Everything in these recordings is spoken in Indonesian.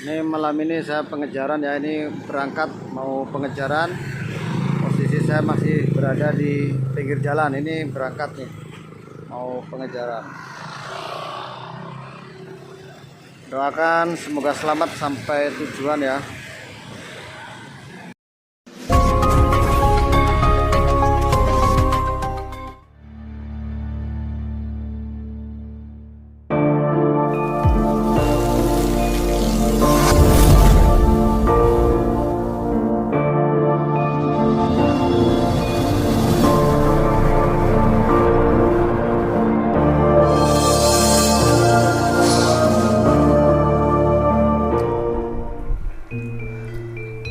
Ini malam ini saya pengejaran ya, ini berangkat mau pengejaran. Posisi saya masih berada di pinggir jalan, ini berangkat nih mau pengejaran. Doakan semoga selamat sampai tujuan ya.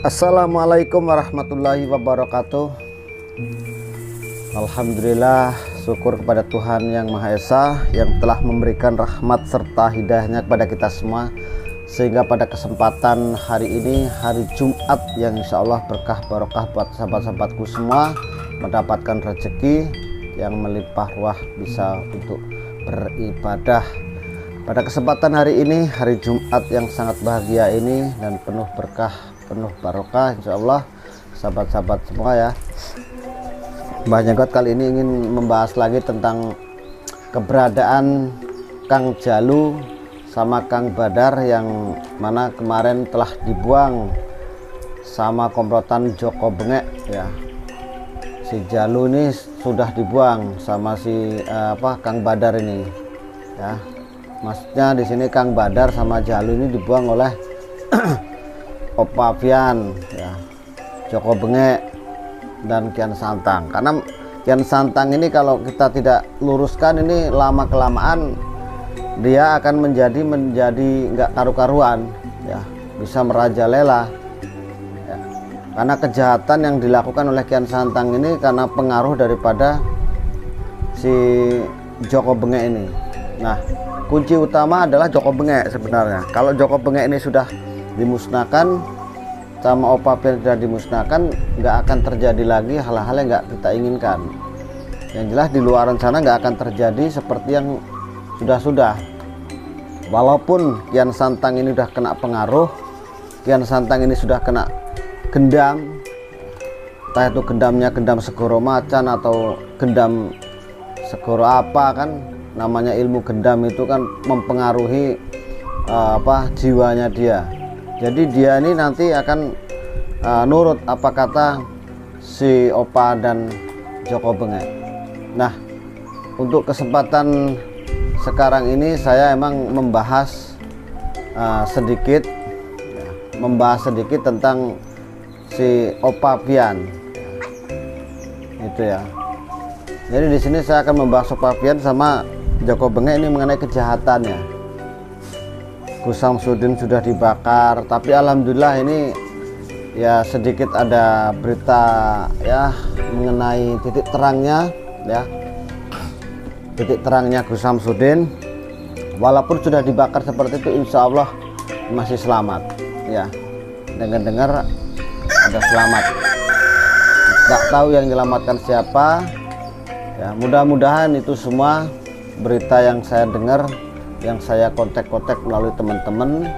Assalamualaikum warahmatullahi wabarakatuh. Alhamdulillah, syukur kepada Tuhan Yang Maha Esa yang telah memberikan rahmat serta hidayahnya kepada kita semua, sehingga pada kesempatan hari ini, hari Jumat yang insya Allah berkah barokah buat sahabat-sahabatku semua, mendapatkan rezeki yang melimpah ruah bisa untuk beribadah. Pada kesempatan hari ini, hari Jumat yang sangat bahagia ini dan penuh berkah, penuh barokah insya Allah, sahabat-sahabat semua ya. Mbah Jenggot kali ini ingin membahas lagi tentang keberadaan Kang Jalu sama Kang Badar yang mana kemarin telah dibuang sama komplotan Joko Bengek ya. Si Jalu ini sudah dibuang sama si Kang Badar ini ya. Maksudnya di sini Kang Badar sama Jalu ini dibuang oleh Opa Vian ya, Joko Bengek dan Kian Santang. Karena Kian Santang ini kalau kita tidak luruskan, ini lama kelamaan dia akan menjadi nggak karu-karuan ya, bisa merajalela ya. Karena kejahatan yang dilakukan oleh Kian Santang ini karena pengaruh daripada si Joko Bengek ini. Nah, kunci utama adalah Joko Bengek sebenarnya. Kalau Joko Bengek ini sudah dimusnahkan sama Opa Vian sudah dimusnahkan, nggak akan terjadi lagi hal-hal yang nggak kita inginkan. Yang jelas di luar sana nggak akan terjadi seperti yang sudah-sudah. Walaupun Kian Santang ini sudah kena pengaruh, Kian Santang ini sudah kena gendam, entah itu gendamnya gendam segoro macan atau gendam segoro apa kan, namanya ilmu gendam itu kan mempengaruhi jiwanya dia. Jadi dia ini nanti akan nurut apa kata si Opa dan Joko Bengek. Nah, untuk kesempatan sekarang ini saya emang membahas sedikit tentang si Opa Vian. Itu ya. Jadi di sini saya akan membahas Opa Vian sama Joko Bengek ini mengenai kejahatannya. Gus Samsudin sudah dibakar, tapi alhamdulillah ini ya sedikit ada berita ya mengenai titik terangnya ya. Titik terangnya Gus Samsudin, walaupun sudah dibakar seperti itu, insya Allah masih selamat ya. Dengar-dengar ada selamat, nggak tahu yang menyelamatkan siapa ya. Mudah-mudahan itu semua berita yang saya dengar, yang saya kontak-kontak melalui teman-teman,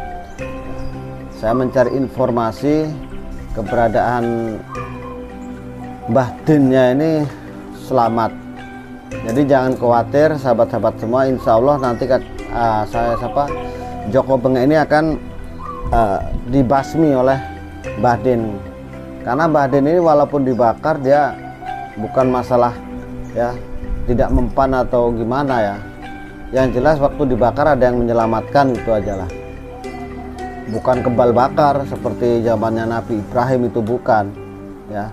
saya mencari informasi keberadaan Mbah Dinnya ini selamat. Jadi jangan khawatir sahabat-sahabat semua, insya Allah nanti Joko Bengek ini akan dibasmi oleh Mbah Din. Karena Mbah Din ini walaupun dibakar dia bukan masalah ya tidak mempan atau gimana ya. Yang jelas waktu dibakar ada yang menyelamatkan, itu aja lah. Bukan kebal bakar seperti zamannya Nabi Ibrahim, itu bukan ya.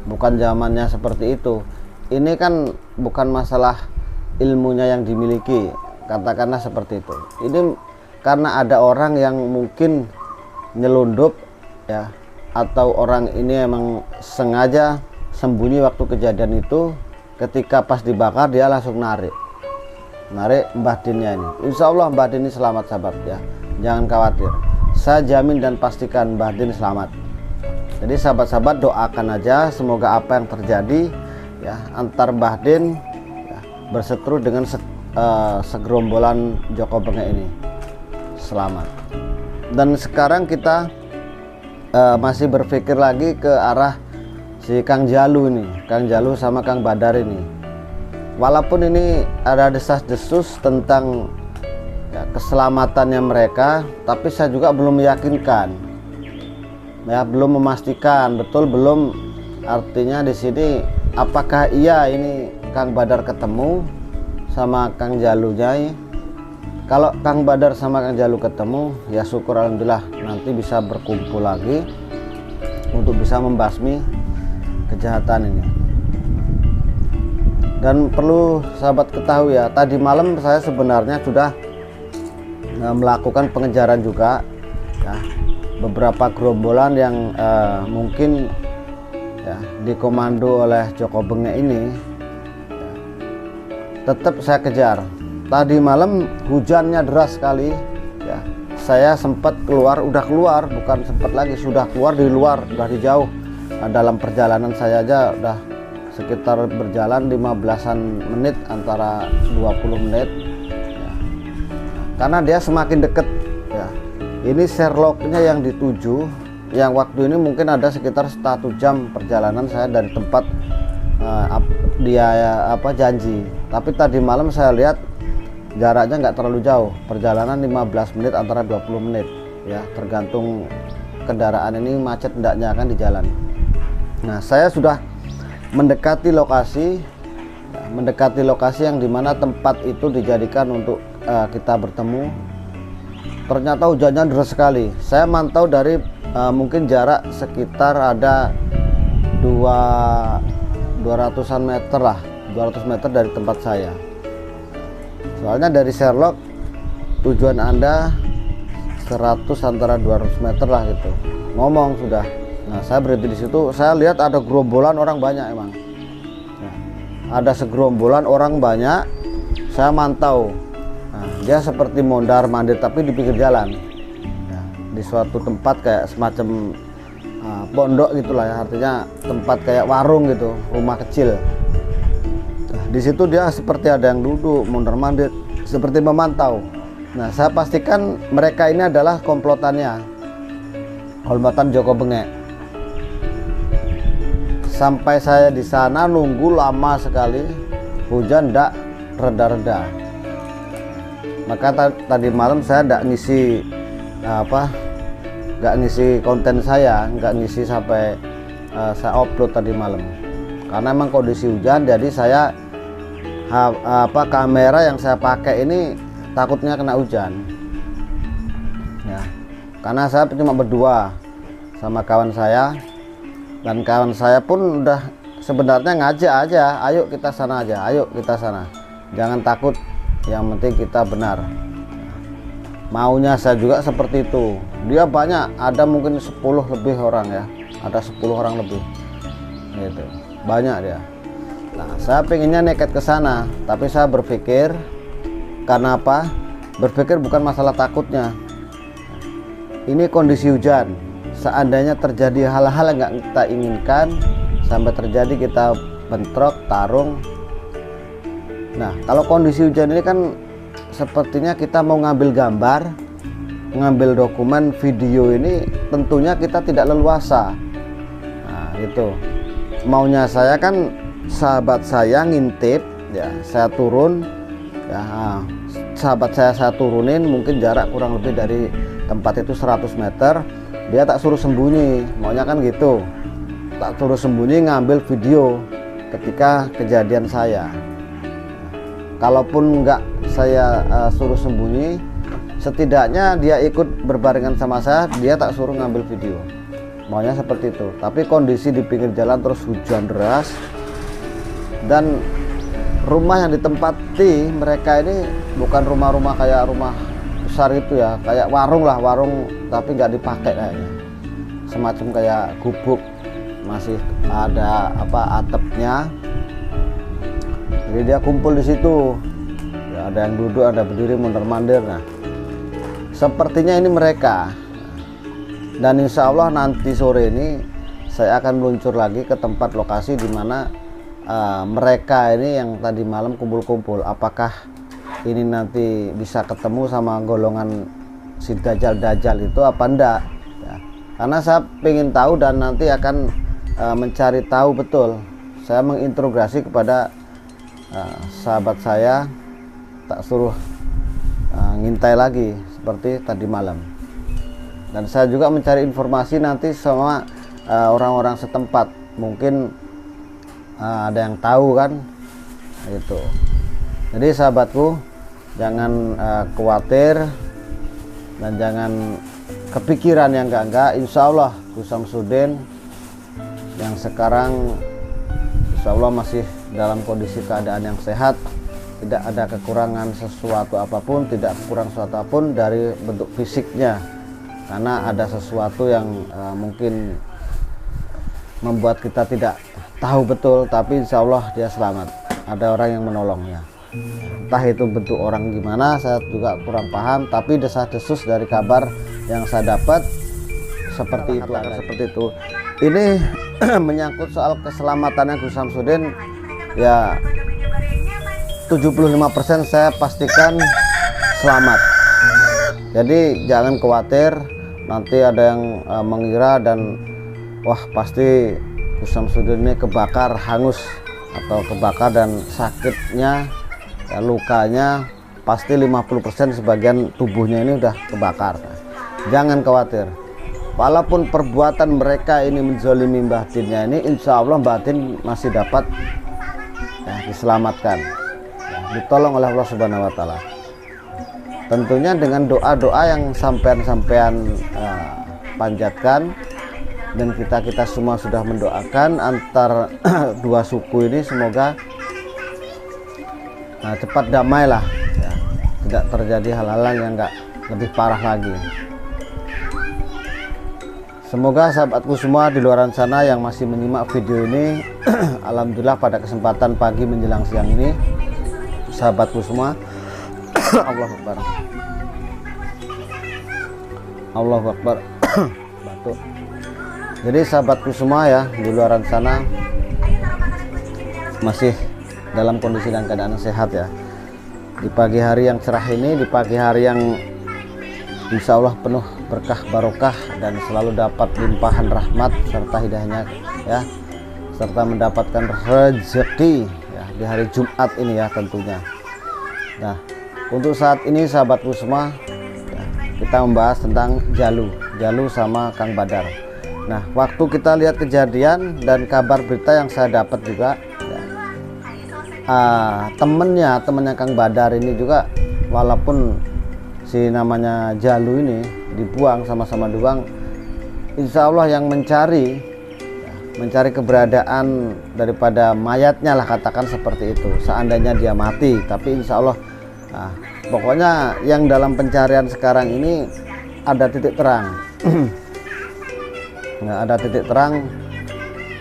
Bukan zamannya seperti itu. Ini kan bukan masalah ilmunya yang dimiliki, katakanlah seperti itu. Ini karena ada orang yang mungkin nyelundup ya, atau orang ini emang sengaja sembunyi waktu kejadian itu. Ketika pas dibakar dia langsung narik Mbah Dinnya ini. Insya Allah Mbah Din ini selamat sahabat ya, jangan khawatir, saya jamin dan pastikan Mbah Din selamat. Jadi sahabat-sahabat doakan aja semoga apa yang terjadi ya antar Mbah Din ya, berseteru dengan segerombolan Joko Bengek ini selamat. Dan sekarang kita masih berpikir lagi ke arah si Kang Jalu ini, Kang Jalu sama Kang Badar ini. Walaupun ini ada desas-desus tentang ya, keselamatannya mereka, tapi saya juga belum meyakinkan, ya, belum memastikan betul, belum, artinya di sini apakah iya ini Kang Badar ketemu sama Kang Jalunya. Kalau Kang Badar sama Kang Jalu ketemu, ya syukur alhamdulillah, nanti bisa berkumpul lagi untuk bisa membasmi kejahatan ini. Dan perlu sahabat ketahui ya, tadi malam saya sebenarnya sudah melakukan pengejaran juga ya, beberapa gerombolan yang mungkin ya, dikomando oleh Joko Bengek ini ya, tetap saya kejar. Tadi malam hujannya deras sekali ya. Saya sempat keluar, bukan sempat lagi, sudah keluar di luar, sudah di jauh. Nah, dalam perjalanan saya aja udah sekitar berjalan 15-an menit, antara 20 menit ya. Karena dia semakin dekat ya. Ini Sherlocknya yang dituju, yang waktu ini mungkin ada sekitar 1 jam perjalanan saya dari tempat dia janji. Tapi tadi malam saya lihat jaraknya nggak terlalu jauh, perjalanan 15 menit antara 20 menit ya, tergantung kendaraan ini macet hendaknya kan di jalan. Nah, saya sudah mendekati lokasi ya, mendekati lokasi yang dimana tempat itu dijadikan untuk kita bertemu. Ternyata hujannya deras sekali. Saya mantau dari mungkin jarak sekitar ada 200-an meter lah, 200 meter dari tempat saya. Soalnya dari Sherlock tujuan Anda 100 antara 200 meter lah gitu. Ngomong sudah. Nah, saya berhenti di situ. Saya lihat ada gerombolan orang banyak emang. Nah, ada segerombolan orang banyak. Saya mantau. Nah, dia seperti mondar-mandir tapi di pinggir jalan. Nah, di suatu tempat kayak semacam pondok gitulah ya, artinya tempat kayak warung gitu, rumah kecil. Di situ dia seperti ada yang duduk mondar-mandir, seperti memantau. Nah, saya pastikan mereka ini adalah komplotan Joko Bengek. Sampai saya di sana nunggu lama sekali, hujan ndak reda-reda. Maka tadi malam saya ndak ngisi nggak ngisi konten saya, nggak ngisi sampai saya upload tadi malam. Karena emang kondisi hujan, jadi saya kamera yang saya pakai ini takutnya kena hujan ya, karena saya cuma berdua sama kawan saya, dan kawan saya pun udah sebenarnya ngajak aja, ayo kita sana aja, ayo kita sana, jangan takut, yang penting kita benar. Maunya saya juga seperti itu. Dia banyak, ada mungkin 10 lebih orang ya, ada 10 orang lebih gitu, banyak dia. Nah, saya pengennya nekat ke sana, tapi saya berpikir, karena apa? Berpikir bukan masalah takutnya. Ini kondisi hujan. Seandainya terjadi hal-hal yang nggak kita inginkan, sampai terjadi kita bentrok, tarung. Nah, kalau kondisi hujan ini kan sepertinya kita mau ngambil gambar, ngambil dokumen, video ini tentunya kita tidak leluasa. Nah, itu. Maunya saya kan, sahabat saya ngintip ya, saya turun ya, sahabat saya turunin, mungkin jarak kurang lebih dari tempat itu 100 meter. Dia tak suruh sembunyi, maunya kan gitu, tak suruh sembunyi, ngambil video ketika kejadian saya. Kalaupun enggak saya suruh sembunyi, setidaknya dia ikut berbarengan sama saya, dia tak suruh ngambil video, maunya seperti itu. Tapi kondisi di pinggir jalan terus hujan deras, dan rumah yang ditempati mereka ini bukan rumah-rumah kayak rumah besar itu ya, kayak warung lah, warung tapi nggak dipakai kayaknya, semacam kayak gubuk, masih ada atapnya. Jadi dia kumpul di situ ya, ada yang duduk, ada berdiri, mondar-mandir. Nah, sepertinya ini mereka. Dan insya Allah nanti sore ini saya akan meluncur lagi ke tempat lokasi di mana mereka ini yang tadi malam kumpul-kumpul. Apakah ini nanti bisa ketemu sama golongan si Dajjal itu apa enggak ya. Karena saya ingin tahu dan nanti akan mencari tahu betul. Saya menginterogasi kepada sahabat saya, tak suruh ngintai lagi seperti tadi malam. Dan saya juga mencari informasi nanti sama orang-orang setempat, mungkin ada yang tahu kan itu. Jadi sahabatku, jangan khawatir dan jangan kepikiran yang enggak. Insya Allah Gus Samsudin yang sekarang insya Allah masih dalam kondisi keadaan yang sehat, tidak ada kekurangan sesuatu apapun, tidak kurang sesuatu apapun dari bentuk fisiknya, karena ada sesuatu yang mungkin membuat kita tidak tahu betul, tapi insya Allah dia selamat, ada orang yang menolongnya. Entah itu bentuk orang gimana, saya juga kurang paham, tapi desas-desus dari kabar yang saya dapat seperti itu. Ini menyangkut soal keselamatannya Gus Samsudin, ya 75% saya pastikan selamat. Jadi jangan khawatir nanti ada yang mengira dan wah pasti Gus Samsudin ini kebakar, hangus atau kebakar dan sakitnya ya, lukanya pasti 50% sebagian tubuhnya ini udah kebakar. Jangan khawatir, walaupun perbuatan mereka ini menzolimi Mbah Dinnya ini, insya Allah Mbah Din masih dapat ya, diselamatkan ya, ditolong oleh Allah Subhanahu wa Ta'ala. Tentunya dengan doa-doa yang sampean-sampean panjatkan, dan kita semua sudah mendoakan antar dua suku ini semoga cepat damai lah ya, tidak terjadi hal-hal yang enggak lebih parah lagi. Semoga sahabatku semua di luar sana yang masih menyimak video ini alhamdulillah pada kesempatan pagi menjelang siang ini, sahabatku semua Allahu Akbar, Allahu Akbar batuk. Jadi sahabatku semua ya di luar sana masih dalam kondisi dan keadaan sehat ya. Di pagi hari yang cerah ini, di pagi hari yang insya Allah penuh berkah barokah dan selalu dapat limpahan rahmat serta hidayahnya ya, serta mendapatkan rezeki ya di hari Jumat ini ya tentunya. Nah untuk saat ini sahabatku semua ya, kita membahas tentang Jalu sama Kang Badar. Nah waktu kita lihat kejadian dan kabar berita yang saya dapat juga ya, temennya Kang Badar ini juga, walaupun si namanya Jalu ini dibuang, sama-sama dibuang, insya Allah yang mencari keberadaan daripada mayatnya lah, katakan seperti itu, seandainya dia mati. Tapi insya Allah pokoknya yang dalam pencarian sekarang ini ada titik terang. Nggak ada titik terang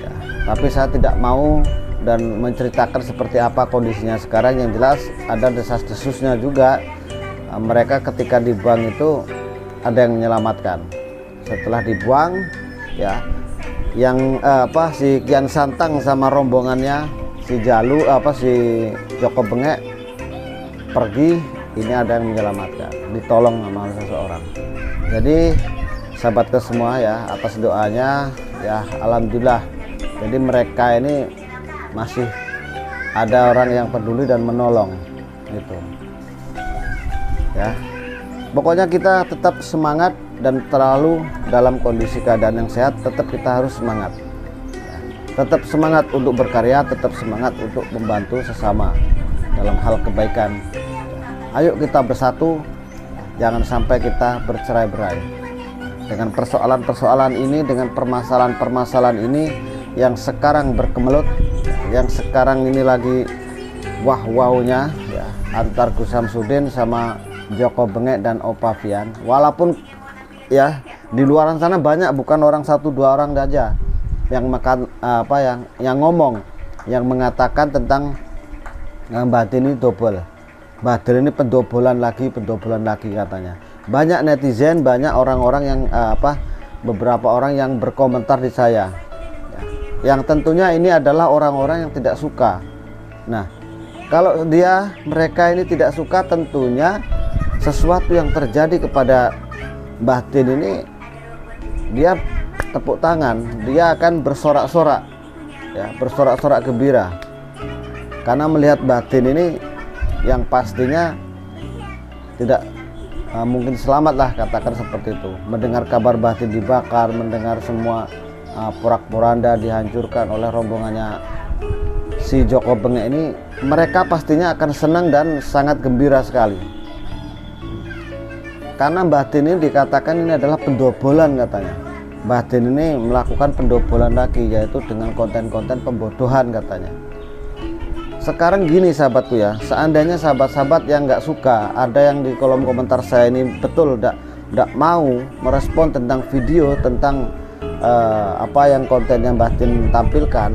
ya, tapi saya tidak mau dan menceritakan seperti apa kondisinya sekarang. Yang jelas ada desas-desusnya juga. Mereka ketika dibuang itu ada yang menyelamatkan. Setelah dibuang ya, yang si Kian Santang sama rombongannya, si Jalu si Joko Bengek pergi, ini ada yang menyelamatkan, ditolong sama seseorang. Jadi sahabatku semua ya, atas doanya ya alhamdulillah. Jadi mereka ini masih ada orang yang peduli dan menolong gitu ya. Pokoknya kita tetap semangat dan terlalu dalam kondisi keadaan yang sehat, tetap kita harus semangat ya. Tetap semangat untuk berkarya, tetap semangat untuk membantu sesama dalam hal kebaikan. Ayo kita bersatu, jangan sampai kita bercerai-berai dengan persoalan-persoalan ini, dengan permasalahan-permasalahan ini yang sekarang berkemelut, yang sekarang ini lagi wah-waunya ya, antar Gus Samsudin sama Joko Bengek dan Opavian. Walaupun ya di luar sana banyak, bukan orang satu dua orang saja yang makan yang ngomong, yang mengatakan tentang Mbah Din ini double, Mbah Din ini pendobolan lagi katanya. Banyak netizen, banyak orang-orang yang beberapa orang yang berkomentar di saya ya, yang tentunya ini adalah orang-orang yang tidak suka. Nah kalau mereka ini tidak suka, tentunya sesuatu yang terjadi kepada batin ini dia tepuk tangan, dia akan bersorak-sorak ya, bersorak-sorak gembira karena melihat batin ini yang pastinya tidak mungkin selamat lah, katakan seperti itu. Mendengar kabar batin dibakar, mendengar semua porak-poranda dihancurkan oleh rombongannya si Joko Bengek ini, mereka pastinya akan senang dan sangat gembira sekali. Karena batin ini dikatakan ini adalah pendobolan katanya. Batin ini melakukan pendobolan lagi, yaitu dengan konten-konten pembodohan katanya. Sekarang gini sahabatku ya, seandainya sahabat-sahabat yang nggak suka, ada yang di kolom komentar saya ini betul nggak mau merespon tentang video, tentang apa yang konten yang batin tampilkan,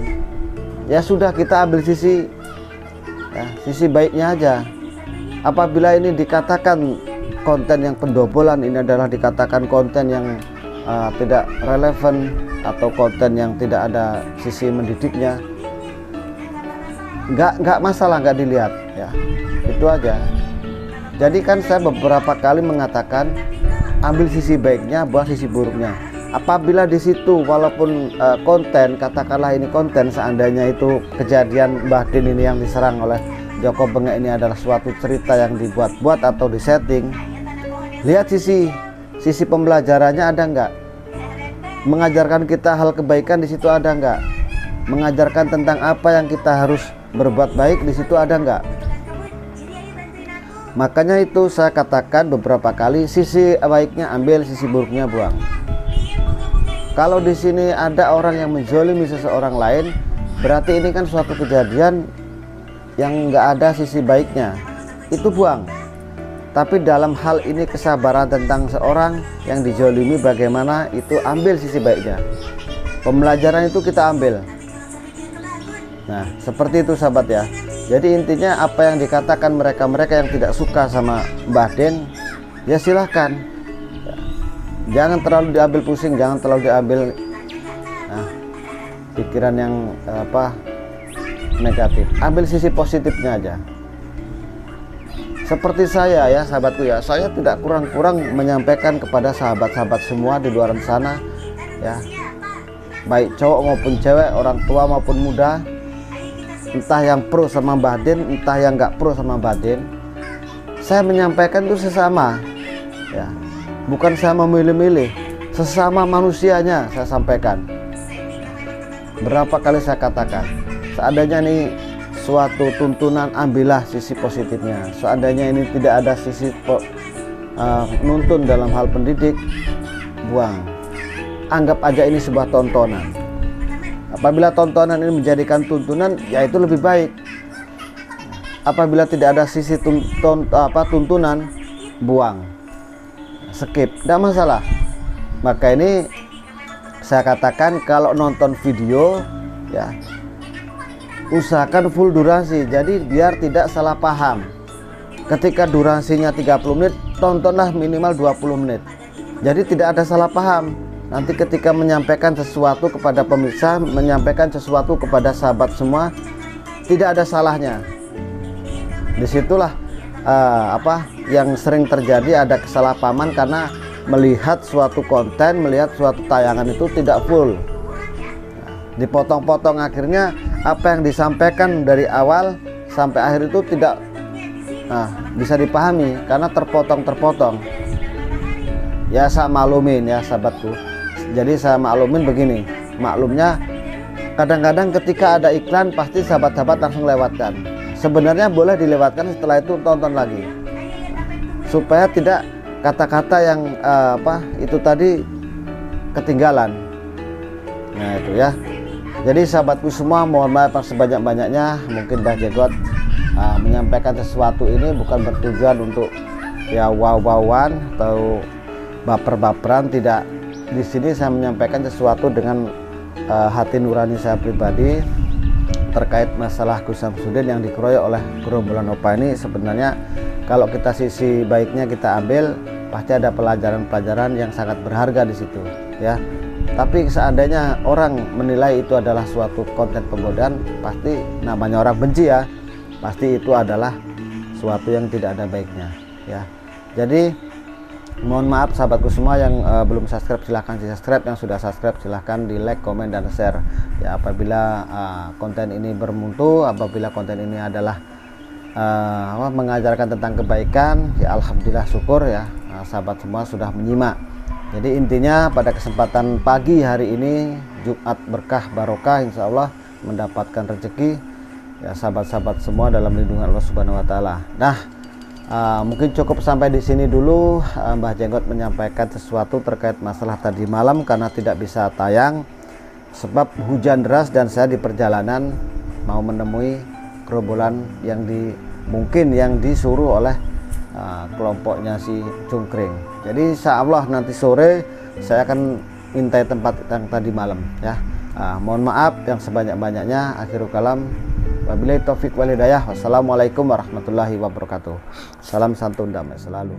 ya sudah, kita ambil sisi baiknya aja. Apabila ini dikatakan konten yang pendobolan, ini adalah dikatakan konten yang tidak relevan atau konten yang tidak ada sisi mendidiknya, nggak masalah, nggak dilihat ya, itu aja. Jadi kan saya beberapa kali mengatakan ambil sisi baiknya, buang sisi buruknya. Apabila di situ walaupun konten, katakanlah ini konten, seandainya itu kejadian batin ini yang diserang oleh Joko Bengek ini adalah suatu cerita yang dibuat-buat atau disetting, lihat sisi pembelajarannya ada nggak? Mengajarkan kita hal kebaikan di situ ada nggak? Mengajarkan tentang apa yang kita harus berbuat baik di situ ada nggak? Makanya itu saya katakan beberapa kali, sisi baiknya ambil, sisi buruknya buang. Kalau di sini ada orang yang menzolimi seseorang lain, berarti ini kan suatu kejadian yang nggak ada sisi baiknya, itu buang. Tapi dalam hal ini kesabaran tentang seorang yang dizolimi bagaimana, itu ambil sisi baiknya. Pembelajaran itu kita ambil. Nah seperti itu sahabat ya. Jadi intinya apa yang dikatakan mereka yang tidak suka sama Mbah Den, ya silahkan, jangan terlalu diambil pusing, jangan terlalu diambil pikiran yang negatif. Ambil sisi positifnya aja. Seperti saya ya sahabatku ya, saya tidak kurang-kurang menyampaikan kepada sahabat-sahabat semua di luar sana ya, baik cowok maupun cewek, orang tua maupun muda, entah yang pro sama Mbah Den, entah yang nggak pro sama Mbah Den, saya menyampaikan itu sesama ya, bukan saya memilih-milih, sesama manusianya saya sampaikan. Berapa kali saya katakan, seandainya ini suatu tuntunan, ambillah sisi positifnya. Seandainya ini tidak ada sisi nuntun dalam hal pendidik, buang. Anggap aja ini sebuah tontonan. Apabila tontonan ini menjadikan tuntunan, ya itu lebih baik. Apabila tidak ada sisi tuntunan, buang, skip, tidak masalah. Maka ini saya katakan, kalau nonton video ya, usahakan full durasi, jadi biar tidak salah paham. Ketika durasinya 30 menit, tontonlah minimal 20 menit, jadi tidak ada salah paham. Nanti ketika menyampaikan sesuatu kepada pemirsa, menyampaikan sesuatu kepada sahabat semua, tidak ada salahnya. Disitulah yang sering terjadi, ada kesalahpahaman karena melihat suatu konten, melihat suatu tayangan itu tidak full, dipotong-potong, akhirnya apa yang disampaikan dari awal sampai akhir itu tidak bisa dipahami karena terpotong-terpotong. Ya saya maklumin ya sahabatku. Jadi saya maklumin begini, maklumnya kadang-kadang ketika ada iklan pasti sahabat-sahabat langsung lewatkan. Sebenarnya boleh dilewatkan, setelah itu tonton lagi supaya tidak kata-kata yang itu tadi ketinggalan. Nah itu ya. Jadi sahabatku semua, mohon maaf sebanyak-banyaknya, mungkin Mbah Jenggot menyampaikan sesuatu ini bukan bertujuan untuk ya wow-wowan atau baper-baperan, tidak. Di sini saya menyampaikan sesuatu dengan hati nurani saya pribadi terkait masalah Gus Samsudin yang dikeroyok oleh gerombolan Opa ini. Sebenarnya kalau kita sisi baiknya kita ambil, pasti ada pelajaran-pelajaran yang sangat berharga di situ ya. Tapi seandainya orang menilai itu adalah suatu konten penggodaan, pasti namanya orang benci ya, pasti itu adalah suatu yang tidak ada baiknya ya. Jadi Mohon maaf sahabatku semua yang belum subscribe, silahkan di subscribe, yang sudah subscribe silahkan di like, komen, dan share ya. Apabila konten ini bermutu, apabila konten ini adalah mengajarkan tentang kebaikan ya, alhamdulillah, syukur ya, sahabat semua sudah menyimak. Jadi intinya pada kesempatan pagi hari ini, Jumat berkah barokah, insya Allah mendapatkan rezeki ya sahabat-sahabat semua dalam lindungan Allah Subhanahu wa taala. Nah, mungkin cukup sampai di sini dulu. Mbah Jenggot menyampaikan sesuatu terkait masalah tadi malam karena tidak bisa tayang sebab hujan deras dan saya di perjalanan mau menemui gerombolan yang mungkin yang disuruh oleh kelompoknya si Cungkring. Jadi insyaallah nanti sore saya akan mintai tempat yang tadi malam ya. Mohon maaf yang sebanyak-banyaknya. Akhirul kalam, wabillahi taufik wal hidayah. Wassalamualaikum warahmatullahi wabarakatuh. Salam santun damai selalu.